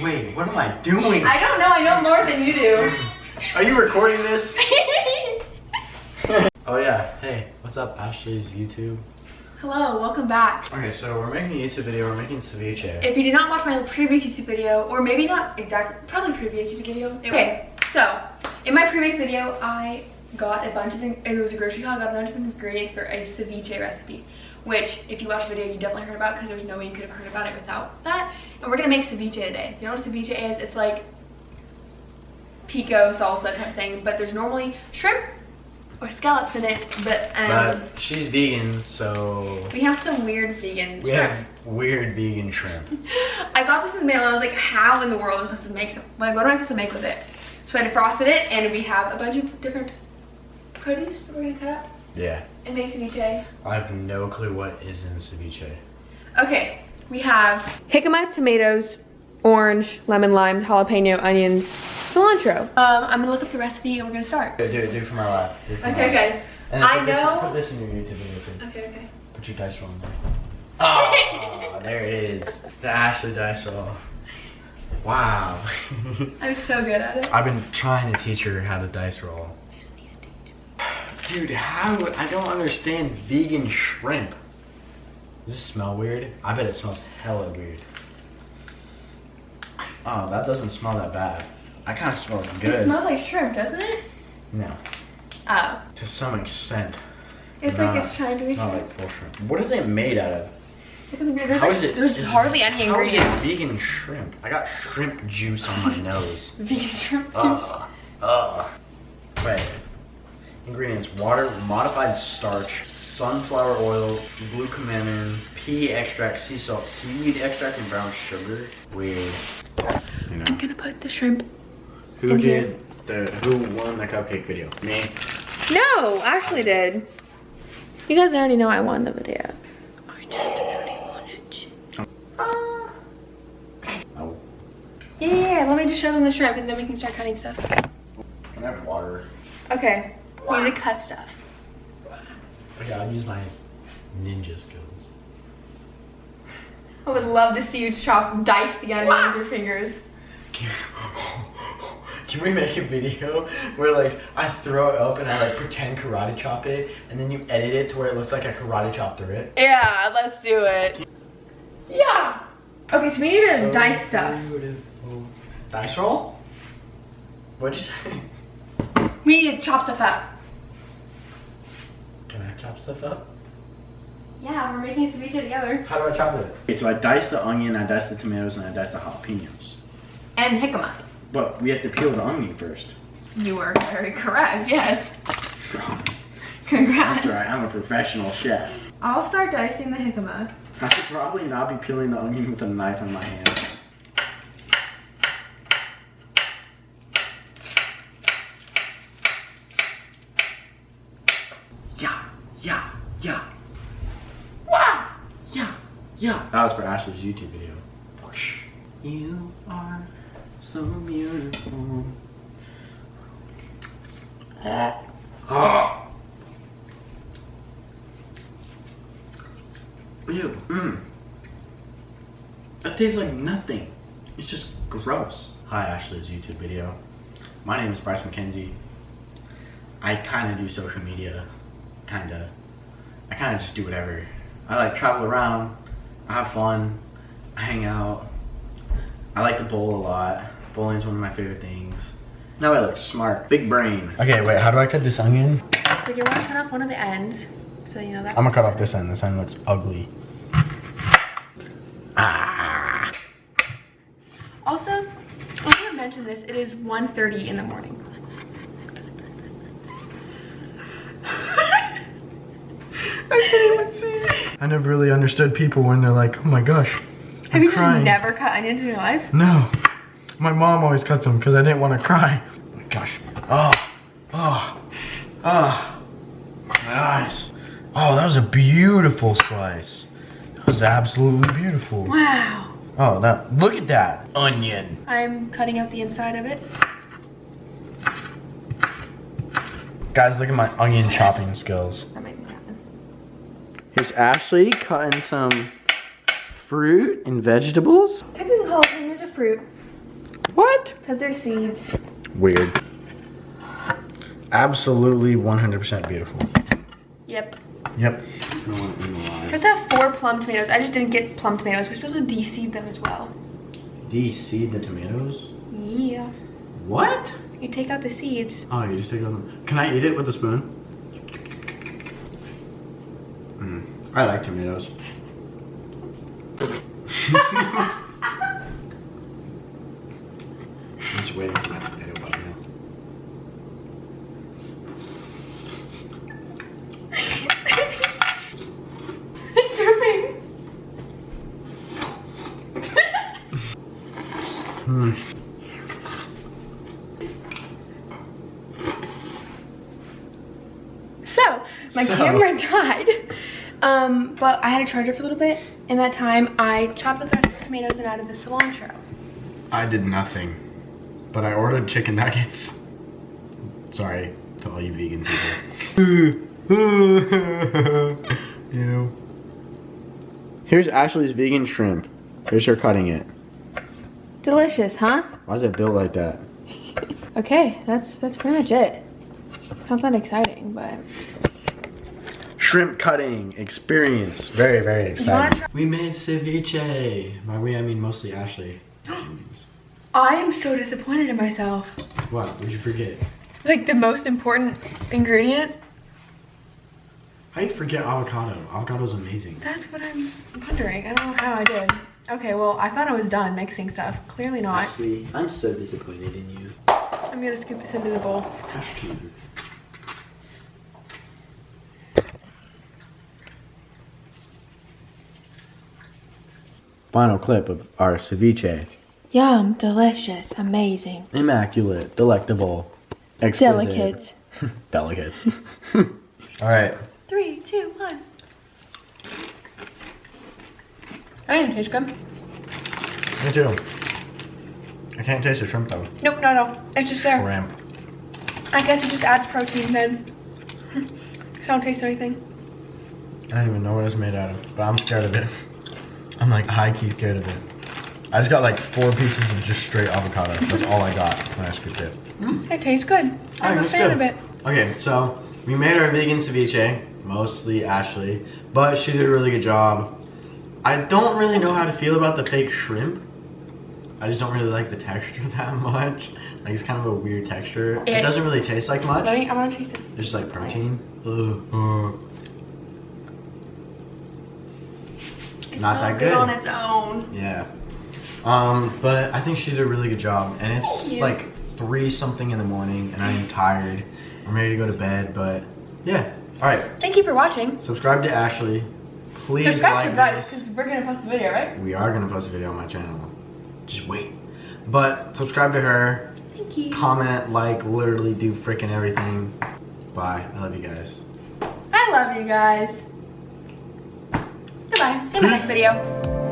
Wait, what am I doing? I don't know, I know more than you do. Are you recording this? Oh yeah, hey, what's up Ashley's YouTube? Hello, welcome back. Okay, so we're making a YouTube video, we're making ceviche. If you did not watch my previous YouTube video, or maybe not exactly, probably previous YouTube video. Okay, so in my previous video, I got a bunch of, it was a grocery haul, I got a bunch of ingredients for a ceviche recipe. Which, if you watched the video, you definitely heard about because there's no way you could have heard about it without that. And we're gonna make ceviche today. If you know what ceviche is, it's like pico salsa type thing, but there's normally shrimp or scallops in it. But she's vegan, so we have some weird vegan shrimp. Have weird vegan shrimp. I got this in the mail and I was like, how in the world am I supposed to make some? Like, what am I supposed to make with it? So I defrosted it, and we have a bunch of different produce that we're gonna cut up. Yeah. And make ceviche. I have no clue what is in ceviche. Okay, we have jicama, tomatoes, orange, lemon, lime, jalapeno, onions, cilantro. I'm gonna look up the recipe and we're gonna start. Do it for my life. Okay. And put this in your YouTube video too. Okay. Put your dice roll in there. Oh, there it is. The Ashley dice roll. Wow. I'm so good at it. I've been trying to teach her how to dice roll. Dude, how? I don't understand vegan shrimp. Does this smell weird? I bet it smells hella weird. Oh, that doesn't smell that bad. That kind of smells good. It smells like shrimp, doesn't it? No. Oh. To some extent. It's like it's trying to be not shrimp. like full shrimp. What is it made out of? There's hardly any ingredients. How is it vegan shrimp? I got shrimp juice on my nose. Vegan shrimp juice. Wait. Ingredients: water, modified starch, sunflower oil, glucosamine, pea extract, sea salt, seaweed extract, and brown sugar. Weird. You know. I'm gonna put the shrimp. Who won the cupcake video? Me? No, Ashley did. You guys already know I won the video. I definitely won it. Oh. Yeah, let me just show them the shrimp and then we can start cutting stuff. Can I have water? Okay, we need to cut stuff. Okay, I'll use my ninja skills. I would love to see you dice the onion with your fingers. Can we make a video where like I throw it up and I like pretend karate chop it, and then you edit it to where it looks like I karate chopped through it? Yeah, let's do it. Yeah. Okay, so we need to dice stuff. Beautiful. Dice roll? What'd you say? We need to chop stuff up. Can I chop stuff up? Yeah, we're making ceviche together. How do I chop it? Okay, so I dice the onion, I dice the tomatoes, and I dice the jalapenos. And jicama. But we have to peel the onion first. You are very correct, yes. Congrats. That's alright, I'm a professional chef. I'll start dicing the jicama. I should probably not be peeling the onion with a knife in my hand. Yeah. Wow. Yeah. That was for Ashley's YouTube video. You are so beautiful. Ew. That tastes like nothing. It's just gross. Hi, Ashley's YouTube video. My name is Bryce McKenzie. I kind of do social media. I kind of just do whatever. I like travel around. I have fun. I hang out. I like to bowl a lot. Bowling's one of my favorite things. Now I look smart. Big brain. Okay, wait, how do I cut this onion? But you want to cut off one of the ends, so you know that. I'm gonna cut off this end. This end looks ugly. Ah. Also, I think I mentioned this, it is 1:30 in the morning. I can't even see. I never really understood people when they're like, oh my gosh, Have you crying. just never cut onions in your life? No. My mom always cuts them because I didn't want to cry. Oh my gosh. My eyes. Oh, that was a beautiful slice. That was absolutely beautiful. Wow. Oh, look at that onion. I'm cutting out the inside of it. Guys, look at my onion chopping skills. That might be happen. Here's Ashley cutting some fruit and vegetables. Technically, jalapenos are fruit. What? Because they're seeds. Weird. Absolutely 100% beautiful. Yep. Yep. There's that 4 plum tomatoes. I just didn't get plum tomatoes. We're supposed to de-seed them as well. De-seed the tomatoes? Yeah. What? You take out the seeds. Oh, you just take them. Can I eat it with a spoon? I like tomatoes. I'm just waiting for my tomato button now. It's dripping. So, my camera died. But I had to charge it for a little bit. In that time, I chopped up the rest of the tomatoes and added the cilantro. I did nothing, but I ordered chicken nuggets. Sorry to all you vegan people. Ew. Here's Ashley's vegan shrimp. Here's her cutting it. Delicious, huh? Why is it built like that? Okay, that's pretty much it. It's not that exciting, but... Shrimp cutting experience. Very, very exciting. We made ceviche. By we, I mean mostly Ashley. I am so disappointed in myself. What? Did you forget? Like the most important ingredient? How do you forget avocado? Avocado's amazing. That's what I'm wondering. I don't know how I did. Okay, well, I thought I was done mixing stuff. Clearly not. Ashley, I'm so disappointed in you. I'm gonna scoop this into the bowl. Ashley. Final clip of our ceviche. Yum, delicious, amazing. Immaculate, delectable, exquisite. Delicate. Delicates. All right. 3, 2, 1. I didn't taste good. Me too. I can't taste the shrimp though. Nope, no. It's just there. Shrimp. I guess it just adds protein then. I don't taste anything. I don't even know what it's made out of, but I'm scared of it. I'm like high-key scared of it. I just got like 4 pieces of just straight avocado. That's all I got when I scooped it. It tastes good. I'm a fan of it. Okay, so we made our vegan ceviche, mostly Ashley, but she did a really good job. I don't really know how to feel about the fake shrimp. I just don't really like the texture that much. Like it's kind of a weird texture. It doesn't really taste like much. I want to taste it. It's just like protein. It's not that good on its own. Yeah. But I think she did a really good job. And it's like 3 something in the morning and I am tired. I'm ready to go to bed, but yeah. Alright. Thank you for watching. Subscribe to Ashley. Please subscribe to like BRYCE because we're going to post a video, right? We are going to post a video on my channel. Just wait. But subscribe to her. Thank you. Comment, like, literally do freaking everything. Bye. I love you guys. I love you guys. Goodbye. See you in my next video.